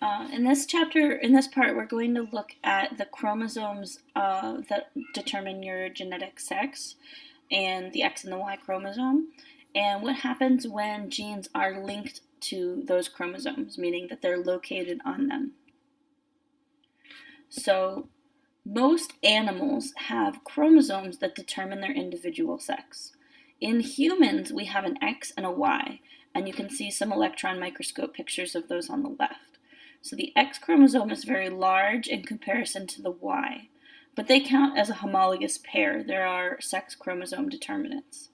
In this chapter, in this part, we're going to look at the chromosomes that determine your genetic sex, and the X and the Y chromosome, and what happens when genes are linked to those chromosomes, meaning that they're located on them. So, most animals have chromosomes that determine their individual sex. In humans, we have an X and a Y, and you can see some electron microscope pictures of those on the left. So the X chromosome is very large in comparison to the Y, but they count as a homologous pair. There are sex chromosome determinants.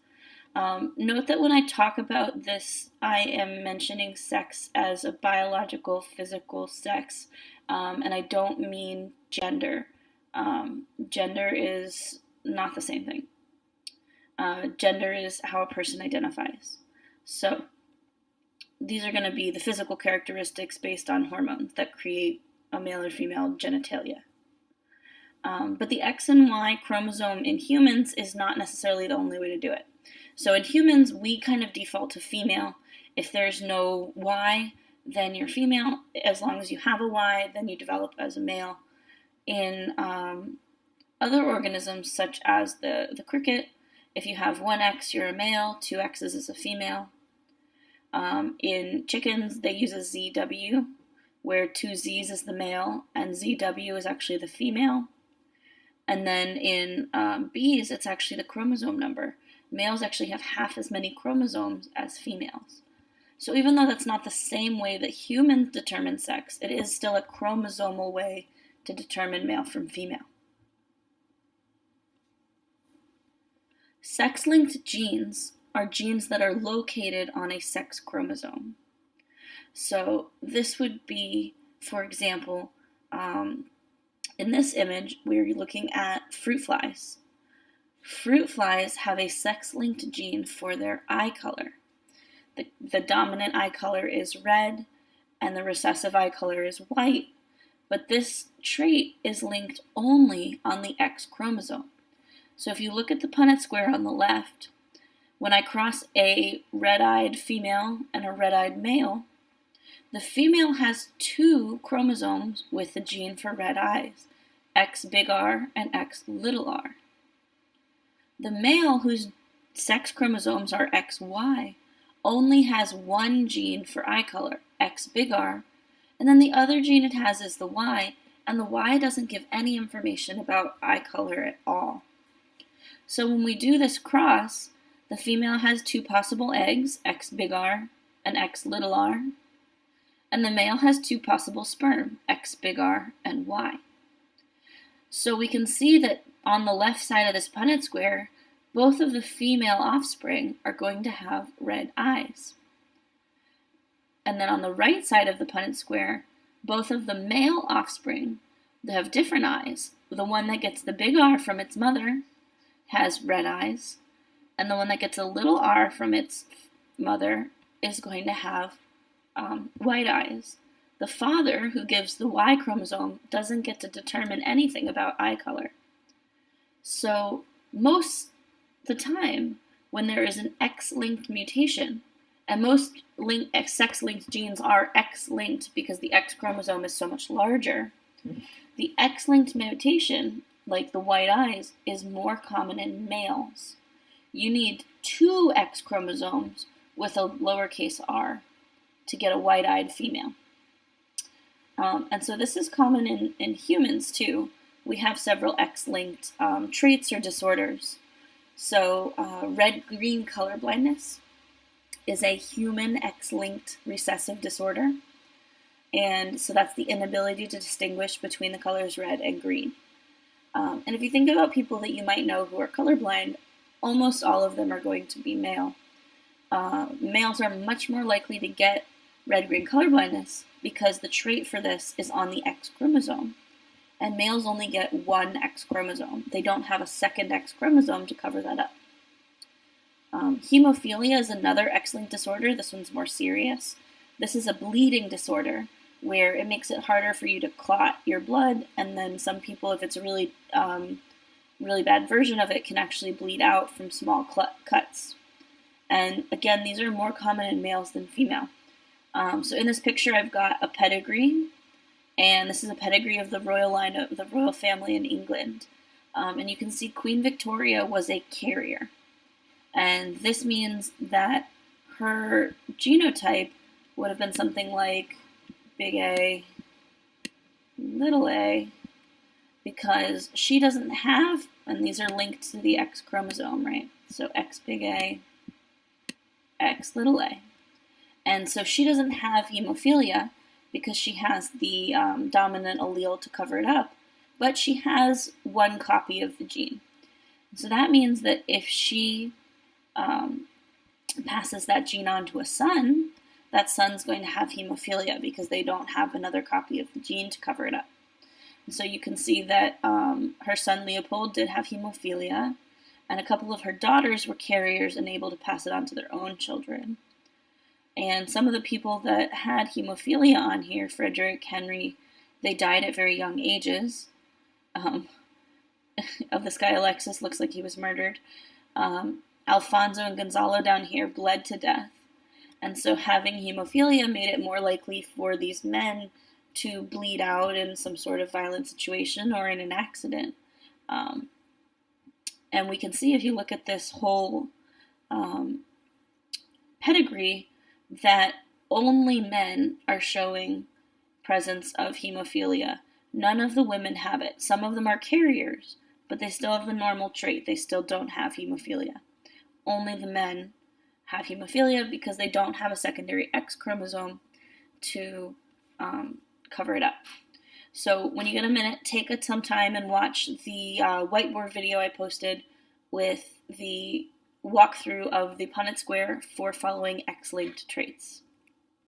Note that when I talk about this, I am mentioning sex as a biological, physical sex, and I don't mean gender. Gender is not the same thing. Gender is how a person identifies. So these are going to be the physical characteristics based on hormones that create a male or female genitalia. But the X and Y chromosome in humans is not necessarily the only way to do it. So in humans, we kind of default to female. If there's no Y, then you're female. As long as you have a Y, then you develop as a male. In other organisms, such as the cricket, if you have one X, you're a male, two X's is a female. In chickens, they use a ZW, where two Z's is the male, and ZW is actually the female. And then in bees, it's actually the chromosome number. Males actually have half as many chromosomes as females. So even though that's not the same way that humans determine sex, it is still a chromosomal way to determine male from female. Sex-linked genes are genes that are located on a sex chromosome. So this would be, for example, in this image, we're looking at fruit flies. Fruit flies have a sex-linked gene for their eye color. The dominant eye color is red, and the recessive eye color is white, but this trait is linked only on the X chromosome. So if you look at the Punnett square on the left, when I cross a red-eyed female and a red-eyed male, the female has two chromosomes with the gene for red eyes, X big R and X little r. The male, whose sex chromosomes are XY, only has one gene for eye color, X big R, and then the other gene it has is the Y, and the Y doesn't give any information about eye color at all. So when we do this cross, the female has two possible eggs, X big R and X little r, and the male has two possible sperm, X big R and Y. So we can see that on the left side of this Punnett square, both of the female offspring are going to have red eyes. And then on the right side of the Punnett square, both of the male offspring, they have different eyes. The one that gets the big R from its mother has red eyes, and the one that gets a little r from its mother is going to have white eyes. The father, who gives the Y chromosome, doesn't get to determine anything about eye color. So most the time, when there is an X-linked mutation, and most sex-linked genes are X-linked because the X chromosome is so much larger, the X-linked mutation, like the white eyes, is more common in males. You need two X chromosomes with a lowercase r to get a white-eyed female. And so this is common in humans too. We have several X-linked traits or disorders. So red-green color blindness is a human X-linked recessive disorder. And so that's the inability to distinguish between the colors red and green. And if you think about people that you might know who are colorblind, almost all of them are going to be male. Males are much more likely to get red-green color blindness because the trait for this is on the X chromosome. And males only get one X chromosome. They don't have a second X chromosome to cover that up. Hemophilia is another X-linked disorder. This one's more serious. This is a bleeding disorder where it makes it harder for you to clot your blood, and then some people, if it's a really bad version of it, can actually bleed out from small cuts. And again, these are more common in males than female. So in this picture, I've got a pedigree And this is a pedigree of the royal line of the royal family in England. And you can see Queen Victoria was a carrier. And this means that her genotype would have been something like big A, little a, because she doesn't have, and these are linked to the X chromosome, right? So X big A, X little a. And so she doesn't have hemophilia because she has the dominant allele to cover it up, but she has one copy of the gene. So that means that if she passes that gene on to a son, that son's going to have hemophilia because they don't have another copy of the gene to cover it up. And so you can see that her son Leopold did have hemophilia, and a couple of her daughters were carriers and able to pass it on to their own children. And some of the people that had hemophilia on here, Frederick, Henry, they died at very young ages. Of this guy, Alexis, looks like he was murdered. Alfonso and Gonzalo down here bled to death. And so having hemophilia made it more likely for these men to bleed out in some sort of violent situation or in an accident. And we can see if you look at this whole pedigree that only men are showing presence of hemophilia. None of the women have it. Some of them are carriers, but they still have the normal trait. They still don't have hemophilia. Only the men have hemophilia because they don't have a secondary X chromosome to cover it up. So when you get a minute, take some time and watch the whiteboard video I posted with the walkthrough of the Punnett square for following X-linked traits.